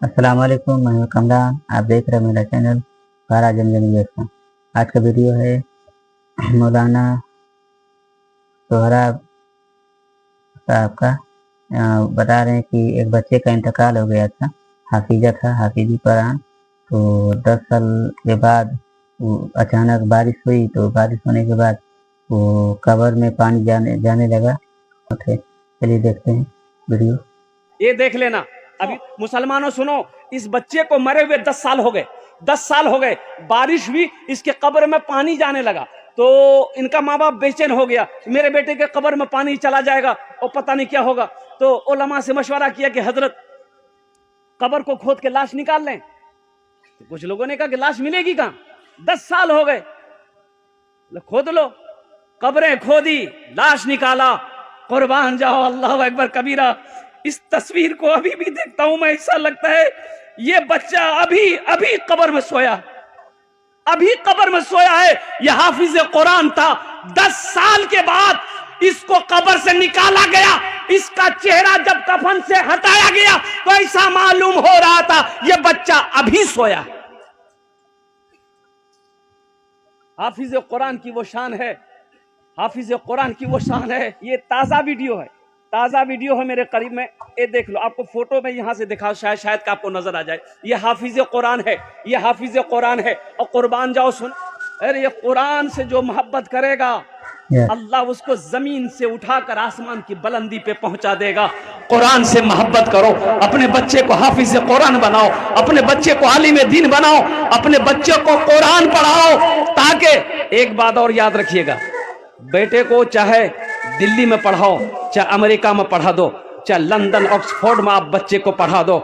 السلام علیکم، میں ہوں کمران، آپ دیکھ رہے ہیں میرا چینل بارہ جمجم۔ آج کا ویڈیو ہے مولانا سہراب صاحب کا۔ بتا رہے ہیں کہ ایک بچے کا انتقال ہو گیا تھا، حافظہ تھا، حافظی قرآن۔ تو 10 سال کے بعد اچانک بارش ہوئی، تو بارش ہونے کے بعد وہ قبر میں پانی جانے لگا۔ چلیے دیکھتے ہیں ویڈیو۔ یہ دیکھ لینا، ابھی مسلمانوں سنو، اس بچے کو مرے ہوئے 10 سال ہو گئے، 10 سال ہو گئے، بارش ہوئی، اس کے قبر میں پانی جانے لگا، تو ان کا ماں باپ بے چین ہو گیا، میرے بیٹے کے قبر میں پانی چلا جائے گا اور پتہ نہیں کیا ہوگا۔ تو علماء سے مشورہ کیا کہ حضرت قبر کو کھود کے لاش نکال لیں۔ تو کچھ لوگوں نے کہا کہ لاش ملے گی کہاں، 10 سال ہو گئے، کھود لو۔ قبریں کھودی، لاش نکالا، قربان جاؤ اللہ اکبر کبیرہ۔ اس تصویر کو ابھی بھی دیکھتا ہوں میں، ایسا لگتا ہے یہ بچہ ابھی قبر میں سویا، ابھی قبر میں سویا ہے۔ یہ حافظ قرآن تھا، 10 سال کے بعد اس کو قبر سے نکالا گیا، اس کا چہرہ جب کفن سے ہٹایا گیا تو ایسا معلوم ہو رہا تھا یہ بچہ ابھی سویا ہے۔ حافظ قرآن کی وہ شان ہے، حافظ قرآن کی وہ شان ہے۔ یہ تازہ ویڈیو ہے، تازہ ویڈیو ہے میرے قریب میں، یہ دیکھ لو۔ آپ کو فوٹو میں یہاں سے دکھاؤ، شاید کہ آپ کو نظر آ جائے۔ یہ حافظ قرآن ہے، یہ حافظ قرآن ہے۔ اور قربان جاؤ سن، ارے یہ قرآن سے جو محبت کرے گا اللہ اس کو زمین سے اٹھا کر آسمان کی بلندی پہ پہنچا دے گا۔ قرآن سے محبت کرو، اپنے بچے کو حافظ قرآن بناؤ، اپنے بچے کو عالم دین بناؤ، اپنے بچے کو قرآن پڑھاؤ۔ تاکہ ایک بات اور یاد رکھیے گا، بیٹے کو چاہے دلی میں پڑھاؤ، چاہے امریکہ میں پڑھا دو، چاہے لندن آکسفورڈ میں آپ بچے کو پڑھا دو،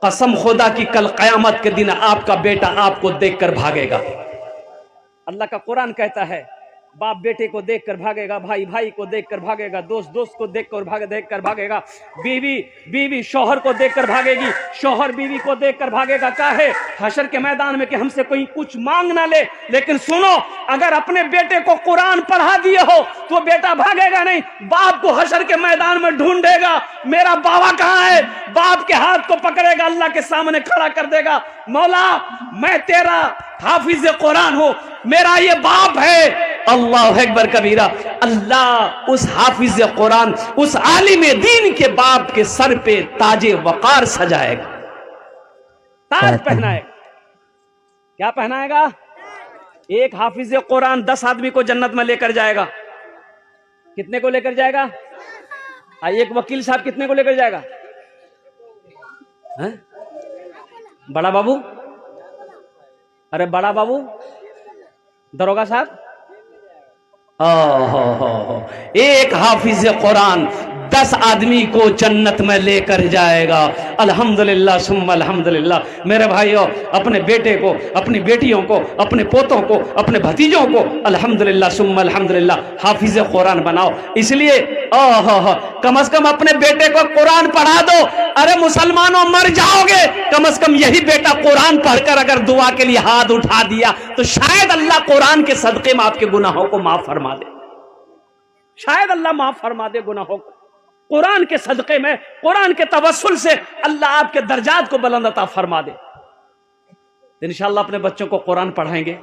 قسم خدا کی کل قیامت کے دن آپ کا بیٹا آپ کو دیکھ کر بھاگے گا۔ اللہ کا قرآن کہتا ہے باپ بیٹے کو دیکھ کر بھاگے گا، بھائی بھائی کو دیکھ کر بھاگے گا، دوست دوست کو دیکھ کر بھاگے گا، بیوی شوہر کو دیکھ کر بھاگے گی، شوہر بیوی کو دیکھ کر بھاگے گا۔ کہے حشر کے میدان میں کہ ہم سے کوئی کچھ مانگ نہ لے، لیکن سنو، اگر اپنے بیٹے کو قرآن پڑھا دیے ہو تو بیٹا بھاگے گا نہیں، باپ کو حشر کے میدان میں ڈھونڈے گا، میرا بابا کہاں ہے، باپ کے ہاتھ کو پکڑے گا، اللہ کے سامنے کھڑا کر دے گا، مولا میں تیرا حافظ قرآن ہوں، میرا یہ باپ ہے۔ اللہ اکبر کبیرہ۔ اللہ اس حافظ قرآن، اس عالم دین کے باپ کے سر پہ تاج وقار سجائے گا، تاج پہنائے گا۔ کیا پہنائے گا؟ ایک حافظ قرآن 10 آدمی کو جنت میں لے کر جائے گا۔ کتنے کو لے کر جائے گا؟ ایک وکیل صاحب کتنے کو لے کر جائے گا؟ بڑا بابو، ارے بڑا بابو، دروگا صاحب، ایک حافظ قرآن 10 آدمی کو جنت میں لے کر جائے گا۔ الحمدللہ ثم الحمدللہ۔ میرے بھائیوں، اپنے بیٹے کو، اپنی بیٹیوں کو، اپنے پوتوں کو، اپنے بھتیجوں کو الحمدللہ ثم الحمدللہ حافظ قرآن بناؤ۔ اس لیے کم از کم اپنے بیٹے کو قرآن پڑھا دو۔ ارے مسلمانوں، مر جاؤ گے، کم از کم یہی بیٹا قرآن پڑھ کر اگر دعا کے لیے ہاتھ اٹھا دیا تو شاید اللہ قرآن کے صدقے میں آپ کے گناہوں کو معاف فرما دے، شاید اللہ معاف فرما دے گناہوں کو۔ قرآن کے صدقے میں، قرآن کے توسل سے اللہ آپ کے درجات کو بلند عطا فرما دے۔ انشاءاللہ اپنے بچوں کو قرآن پڑھائیں گے۔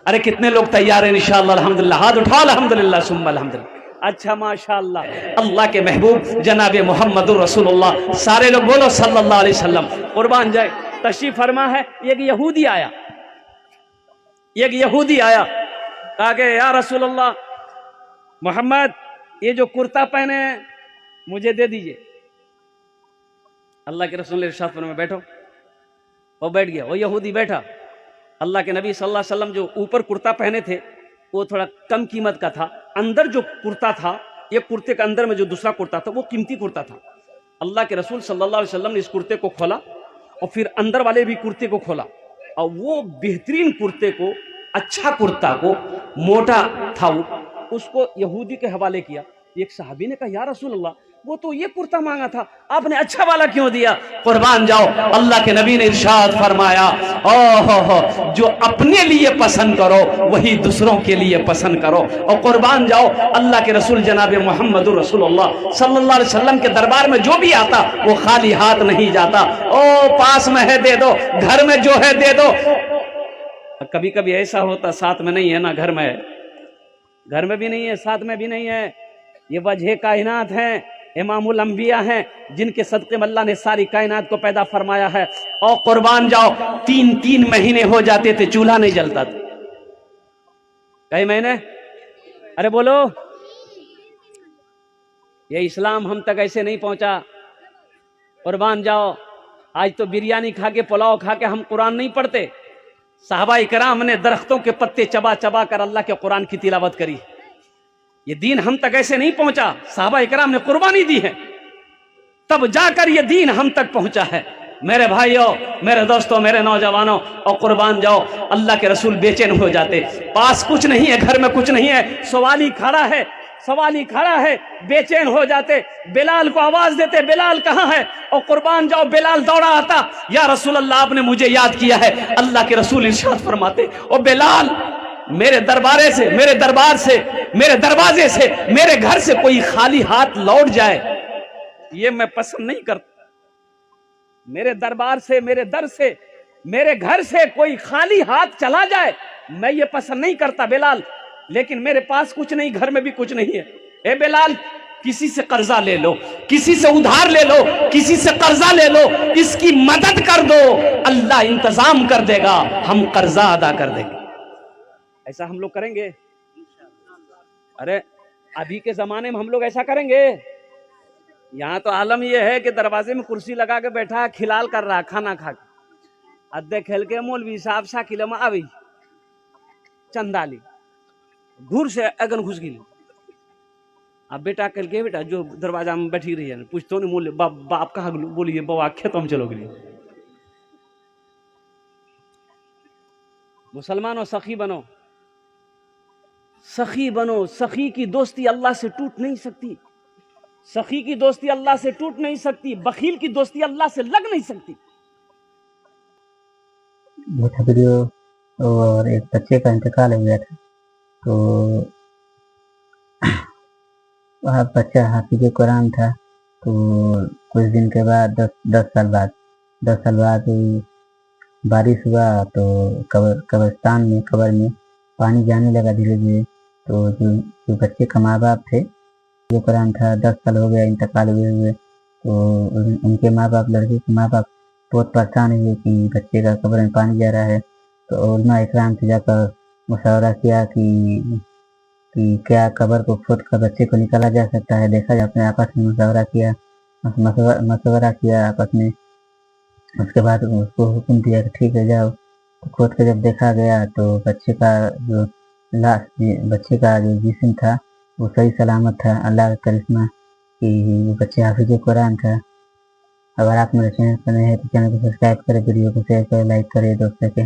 ارے کتنے لوگ تیار ہیں انشاءاللہ؟ الحمدللہ، ہاتھ اٹھاؤ، الحمدللہ ثم الحمدللہ۔ اچھا ماشاءاللہ، اللہ کے محبوب جناب محمد رسول اللہ، سارے لوگ بولو صلی اللہ علیہ وسلم۔ قربان جائے، تشریف فرما ہے۔ ایک یہودی آیا، کہا کہ یا رسول اللہ محمد، یہ جو کرتا پہنے ہیں مجھے دے دیجئے۔ اللہ کے رسول نے ارشاد فرمایا بیٹھو۔ وہ بیٹھ گیا، وہ یہودی بیٹھا۔ اللہ کے نبی صلی اللہ علیہ وسلم جو اوپر کرتا پہنے تھے وہ تھوڑا کم قیمت کا تھا، اندر جو کرتا تھا، یہ کرتے کے اندر میں جو دوسرا کرتا تھا وہ قیمتی کرتا تھا۔ اللہ کے رسول صلی اللہ علیہ وسلم نے اس کرتے کو کھولا اور پھر اندر والے بھی کرتے کو کھولا، اور وہ بہترین کرتے کو، اچھا کرتا کو، موٹا تھا وہ، اس کو یہودی کے حوالے کیا۔ ایک صحابی نے کہا یا رسول اللہ، وہ تو یہ کرتا مانگا تھا، آپ نے اچھا والا کیوں دیا؟ قربان جاؤ، اللہ کے نبی نے ارشاد فرمایا جو اپنے لیے پسند کرو وہی دوسروں کے لیے پسند کرو. اور قربان جاؤ، اللہ کے رسول جناب محمد رسول اللہ صلی اللہ علیہ وسلم کے دربار میں جو بھی آتا وہ خالی ہاتھ نہیں جاتا. پاس میں ہے دے دو، گھر میں جو ہے دے دو. کبھی کبھی ایسا ہوتا ساتھ میں نہیں ہے نا، گھر میں بھی نہیں ہے، ساتھ میں بھی نہیں ہے. یہ وجہ کائنات ہیں، امام الانبیاء ہیں، جن کے صدقے میں اللہ نے ساری کائنات کو پیدا فرمایا ہے. اور قربان جاؤ، 3 مہینے ہو جاتے تھے چولہا نہیں جلتا تھا. کئی مہینے؟ ارے بولو. یہ اسلام ہم تک ایسے نہیں پہنچا. قربان جاؤ، آج تو بریانی کھا کے پلاؤ کھا کے ہم قرآن نہیں پڑھتے. صحابہ کرام نے درختوں کے پتے چبا چبا کر اللہ کے قرآن کی تلاوت کری. یہ دین ہم تک ایسے نہیں پہنچا، صحابہ کرام نے قربانی دی ہے، تب جا کر یہ دین ہم تک پہنچا ہے. میرے بھائیوں، میرے دوستوں، میرے نوجوانوں، اور قربان جاؤ، اللہ کے رسول بے چین ہو جاتے. پاس کچھ نہیں ہے، گھر میں کچھ نہیں ہے، سوال ہی کھڑا ہے، بے چین ہو جاتے. بلال کو آواز دیتے، بلال کہاں ہے؟ اور قربان جاؤ، بلال دوڑا آتا، یا رسول اللہ آپ نے مجھے یاد کیا ہے. اللہ کے رسول ارشاد فرماتے، او بلال، میرے دروازے سے میرے گھر سے کوئی خالی ہاتھ لوٹ جائے یہ میں پسند نہیں کرتا. میرے دربار سے، میرے در سے، میرے گھر سے کوئی خالی ہاتھ چلا جائے میں یہ پسند نہیں کرتا بلال. لیکن میرے پاس کچھ نہیں، گھر میں بھی کچھ نہیں ہے. اے بلال، کسی سے قرضہ لے لو، کسی سے ادھار لے لو، کسی سے قرضہ لے لو، اس کی مدد کر دو، اللہ انتظام کر دے گا، ہم قرضہ ادا کر دیں گے. ایسا ہم لوگ کریں گے؟ ارے ابھی کے زمانے میں ہم لوگ ایسا کریں گے؟ یہاں تو عالم یہ ہے کہ دروازے میں کرسی لگا کے بیٹھا ہے، کھلال کر رہا ہے کھانا کھا کے. ادھے کھیل کے مولوی صاحب شاکل میں آوی چندالی گھر سے اگن گھس گئی. اب بیٹا کل کے بیٹا جو دروازہ میں بیٹھی رہی ہے پوچھتو نہیں مول باپ کہاں بولیے بابا کھیتوں میں چلو گئی. مسلمانوں، سخی بنو، سخی بنو. سخی کی دوستی اللہ سے ٹوٹ نہیں سکتی، سخی کی دوستی اللہ سے ٹوٹ نہیں سکتی، بخیل کی دوستی اللہ سے لگ نہیں سکتی. یہ تھا ویڈیو. اور ایک بچے کا انتقال ہو گیا تھا، تو وہاں بچہ حافظ قرآن تھا. تو کچھ دن کے بعد 10 سال بعد بارش ہوا تو قبرستان میں قبر میں پانی جانے لگا دھیرے دھیرے. تو جو بچے کا ماں باپ تھے، جو قرآن تھا، 10 سال ہو گیا انتقال ہوئے. تو ان کے ماں باپ، لڑکے کے ماں باپ بہت پریشان ہوئے کہ بچے کا قبر میں پانی جا رہا ہے. تو علماء اکرام سے جا کر مشورہ کیا کہ کیا قبر کو کھود کر بچے کو نکالا جا سکتا ہے. دیکھا جائے، اپنے آپس میں مشورہ کیا آپس میں. اس کے بعد اس کو حکم دیا کہ ٹھیک ہے جاؤ. تو کھود کے جب دیکھا گیا تو بچے کا جو جسم تھا وہ صحیح سلامت تھا. اللہ کا کرشمہ کہ وہ بچے حافظ قرآن تھا. اگر آپ میرے چینل پر نئے ہیں تو چینل کو سبسکرائب کرے، ویڈیو کو شیئر کرے، لائک کرے دوستوں کے.